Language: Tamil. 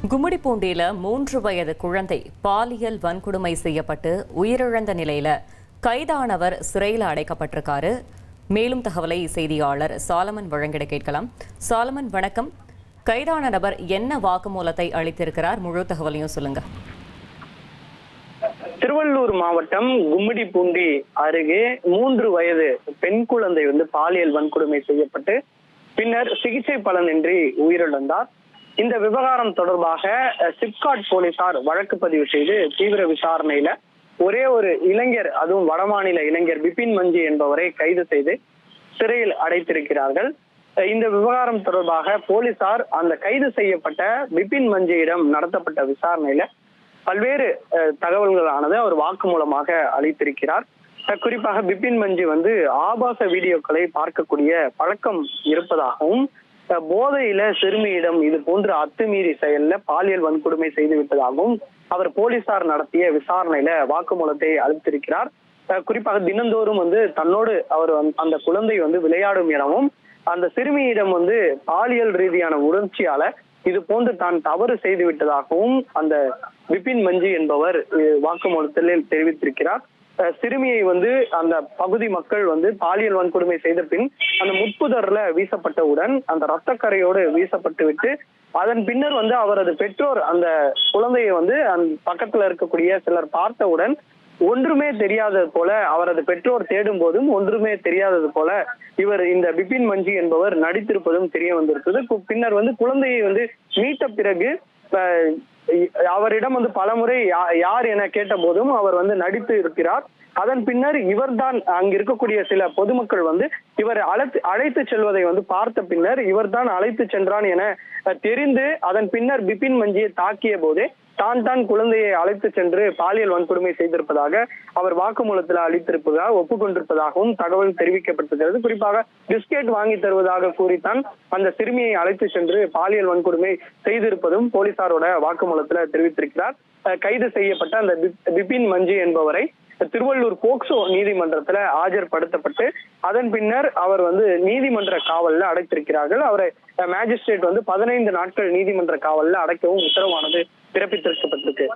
கும்மிடிப்பூண்டியில 3 வயது குழந்தை பாலியல் வன்கொடுமை செய்யப்பட்டு உயிரிழந்த நிலையில கைதானவர் சிறையில் அடைக்கப்பட்டிருக்காரு. மேலும் தகவலை செய்தியாளர் சாலமன் வழங்கிட கேட்கலாம். சாலமன், வணக்கம். கைதான நபர் என்ன வாக்குமூலத்தை அளித்திருக்கிறார்? முழு தகவலையும் சொல்லுங்க. திருவள்ளூர் மாவட்டம் கும்மிடிப்பூண்டி அருகே 3 வயது பெண் குழந்தை பாலியல் வன்கொடுமை செய்யப்பட்டு பின்னர் சிகிச்சை பலனின்றி உயிரிழந்தார். இந்த விவகாரம் தொடர்பாக சிப்காட் போலீசார் வழக்கு பதிவு செய்து தீவிர விசாரணையில ஒரே ஒரு இளைஞர், அதுவும் வடமாநில இளைஞர் பிபின் மஞ்சி என்பவரை கைது செய்து சிறையில் அடைத்திருக்கிறார்கள். இந்த விவகாரம் தொடர்பாக போலீசார் அந்த கைது செய்யப்பட்ட பிபின் மஞ்சியிடம் நடத்தப்பட்ட விசாரணையில பல்வேறு தகவல்களானது அவர் வாக்குமூலமாக அளித்திருக்கிறார். குறிப்பாக பிபின் மஞ்சி ஆபாச வீடியோக்களை பார்க்கக்கூடிய பழக்கம் இருப்பதாகவும், போதையில சிறுமியிடம் இது போன்ற அத்துமீறி செயல்ல பாலியல் வன்கொடுமை செய்து விட்டதாகவும் அவர் போலீசார் நடத்திய விசாரணையில வாக்குமூலத்தை அளித்திருக்கிறார். குறிப்பாக தினந்தோறும் தன்னோடு அவர் அந்த குழந்தை விளையாடும் எனவும், அந்த சிறுமியிடம் பாலியல் ரீதியான உணர்ச்சியால இது போன்று தான் தவறு செய்து விட்டதாகவும் அந்த பிபின் மஞ்சி என்பவர் வாக்குமூலத்தில் தெரிவித்திருக்கிறார். சிறுமியை அந்த பகுதி மக்கள் பாலியல் வன்கொடுமை செய்த பின் அந்த முட்புதர்ல வீசப்பட்டவுடன் அந்த ரத்தக்கரையோடு வீசப்பட்டு விட்டு அதன் பின்னர் அவரது பெற்றோர் அந்த குழந்தையை அந்த பக்கத்துல இருக்கக்கூடிய சிலர் பார்த்தவுடன் ஒன்றுமே தெரியாதது போல, அவரது பெற்றோர் தேடும் போதும் ஒன்றுமே தெரியாதது போல இவர் இந்த பிபின் மஞ்சி என்பவர் நடித்திருப்பதும் தெரிய வந்திருக்குது. பின்னர் குழந்தையை மீட்ட பிறகு அவரிடம் பலமுறை யார் என கேட்ட போதும் அவர் நடித்து இருக்கிறார். அதன் பின்னர் இவர்தான் அங்க இருக்கக்கூடிய சில பொதுமக்கள் இவரை அழைத்து செல்வதை பார்த்த பின்னர் இவர்தான் அழைத்து சென்றான் என தெரிந்து அதன் பின்னர் பிபின் மஞ்சியை தாக்கிய போதே தான் குழந்தையை அழைத்து சென்று பாலியல் வன்கொடுமை செய்திருப்பதாக அவர் வாக்குமூலத்தில் அளித்திருப்பதாக ஒப்புக்கொண்டிருப்பதாகவும் தகவல் தெரிவிக்கப்பட்டிருக்கிறது. குறிப்பாக பிஸ்கெட் வாங்கி தருவதாக கூறித்தான் அந்த சிறுமியை அழைத்து சென்று பாலியல் வன்கொடுமை செய்திருப்பதும் போலீசாரோட வாக்குமூலத்துல தெரிவித்திருக்கிறார். கைது செய்யப்பட்ட அந்த பிபின் மஞ்சி என்பவரை திருவள்ளூர் போக்சோ நீதிமன்றத்துல ஆஜர்படுத்தப்பட்டு அதன் பின்னர் அவர் நீதிமன்ற காவல்ல அடைத்திருக்கிறார்கள். அவரை மேஜிஸ்ட்ரேட் 15 நாட்கள் நீதிமன்ற காவல்ல அடைக்கவும் உத்தரவானது பிறப்பித்திருக்கப்பட்டிருக்கு.